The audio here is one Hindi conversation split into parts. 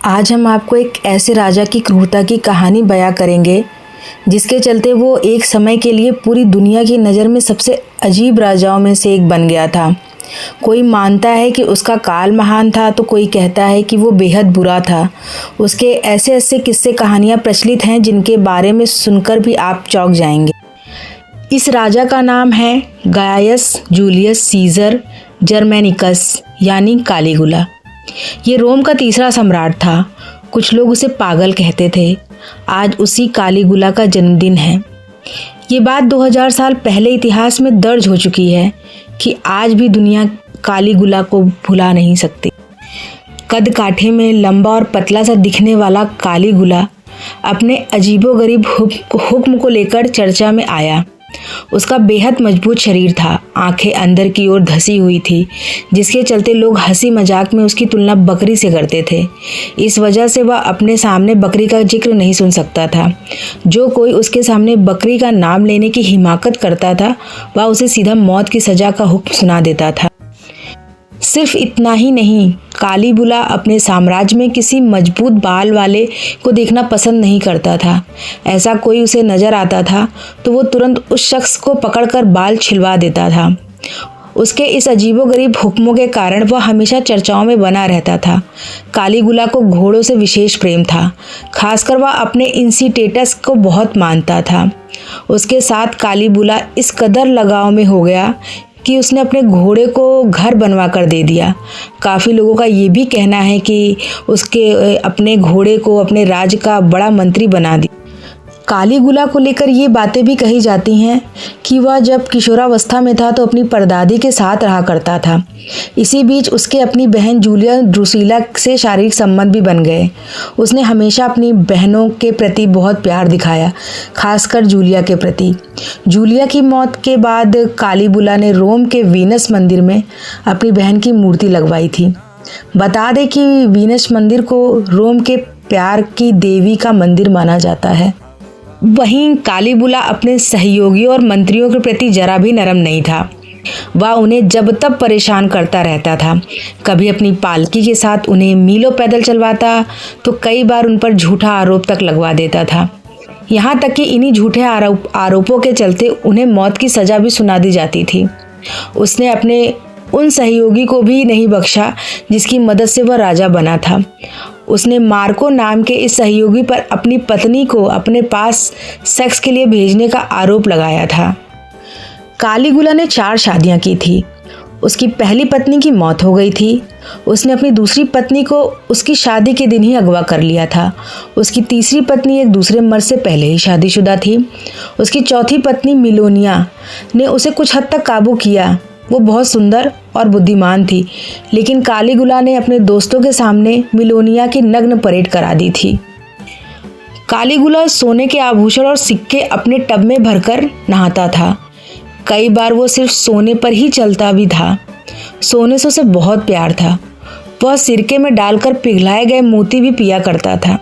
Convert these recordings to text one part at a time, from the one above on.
आज हम आपको एक ऐसे राजा की क्रूरता की कहानी बयां करेंगे जिसके चलते वो एक समय के लिए पूरी दुनिया की नज़र में सबसे अजीब राजाओं में से एक बन गया था। कोई मानता है कि उसका काल महान था तो कोई कहता है कि वो बेहद बुरा था। उसके ऐसे ऐसे किस्से कहानियाँ प्रचलित हैं जिनके बारे में सुनकर भी आप चौंक जाएंगे। इस राजा का नाम है गायस जूलियस सीजर जर्मेनिकस यानी कालीगुला। ये रोम का तीसरा सम्राट था। कुछ लोग उसे पागल कहते थे। आज उसी कालीगुला का जन्मदिन है। ये बात 2000 साल पहले इतिहास में दर्ज हो चुकी है कि आज भी दुनिया कालीगुला को भुला नहीं सकती। कद काठे में लंबा और पतला सा दिखने वाला कालीगुला अपने अजीबोगरीब हुक्म को लेकर चर्चा में आया। उसका बेहद मजबूत शरीर था, आंखें अंदर की ओर धसी हुई थी, जिसके चलते लोग हंसी मजाक में उसकी तुलना बकरी से करते थे। इस वजह से वह अपने सामने बकरी का जिक्र नहीं सुन सकता था। जो कोई उसके सामने बकरी का नाम लेने की हिमाकत करता था वह उसे सीधा मौत की सजा का हुक्म सुना देता था। सिर्फ इतना ही नहीं, कालीगुला अपने साम्राज्य में किसी मजबूत बाल वाले को देखना पसंद नहीं करता था। ऐसा कोई उसे नजर आता था तो वो तुरंत उस शख्स को पकड़कर बाल छिलवा देता था। उसके इस अजीबोगरीब हुक्मों के कारण वह हमेशा चर्चाओं में बना रहता था। कालीगुला को घोड़ों से विशेष प्रेम था, खासकर वह अपने इंसिटेटस को बहुत मानता था। उसके साथ कालीगुला इस कदर लगाव में हो गया कि उसने अपने घोड़े को घर बनवा कर दे दिया। काफ़ी लोगों का ये भी कहना है कि उसके अपने घोड़े को अपने राज्य का बड़ा मंत्री बना दिया। कालीगुला को लेकर ये बातें भी कही जाती हैं कि वह जब किशोरावस्था में था तो अपनी परदादी के साथ रहा करता था। इसी बीच उसके अपनी बहन जूलिया ड्रुसिला से शारीरिक संबंध भी बन गए। उसने हमेशा अपनी बहनों के प्रति बहुत प्यार दिखाया, खासकर जूलिया के प्रति। जूलिया की मौत के बाद कालीगुला ने रोम के वीनस मंदिर में अपनी बहन की मूर्ति लगवाई थी। बता दें कि वीनस मंदिर को रोम के प्यार की देवी का मंदिर माना जाता है। वहीं कालीगुला अपने सहयोगियों और मंत्रियों के प्रति जरा भी नरम नहीं था। वह उन्हें जब तब परेशान करता रहता था। कभी अपनी पालकी के साथ उन्हें मीलों पैदल चलवाता तो कई बार उन पर झूठा आरोप तक लगवा देता था। यहाँ तक कि इन्हीं झूठे आरोपों के चलते उन्हें मौत की सजा भी सुना दी जाती थी। उसने अपने उन सहयोगी को भी नहीं बख्शा जिसकी मदद से वह राजा बना था। उसने मार्को नाम के इस सहयोगी पर अपनी पत्नी को अपने पास सेक्स के लिए भेजने का आरोप लगाया था। कालीगुला ने 4 शादियां की थी। उसकी पहली पत्नी की मौत हो गई थी। उसने अपनी दूसरी पत्नी को उसकी शादी के दिन ही अगवा कर लिया था। उसकी तीसरी पत्नी एक दूसरे मर्द से पहले ही शादीशुदा थी। उसकी चौथी पत्नी मिलोनिया ने उसे कुछ हद तक काबू किया। वो बहुत सुंदर और बुद्धिमान थी, लेकिन कालीगुला ने अपने दोस्तों के सामने मिलोनिया की नग्न परेड करा दी थी। कालीगुला सोने के आभूषण और सिक्के अपने टब में भरकर नहाता था। कई बार वो सिर्फ सोने पर ही चलता भी था। सोने से उसे बहुत प्यार था। वह सिरके में डालकर पिघलाए गए मोती भी पिया करता था।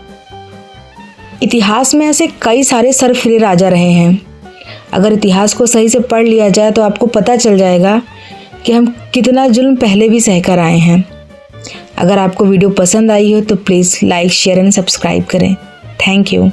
इतिहास में ऐसे कई सारे सरफिरे राजा रहे हैं। अगर इतिहास को सही से पढ़ लिया जाए तो आपको पता चल जाएगा कि हम कितना जुल्म पहले भी सहकर आए हैं। अगर आपको वीडियो पसंद आई हो तो please like, share and subscribe करें। Thank you.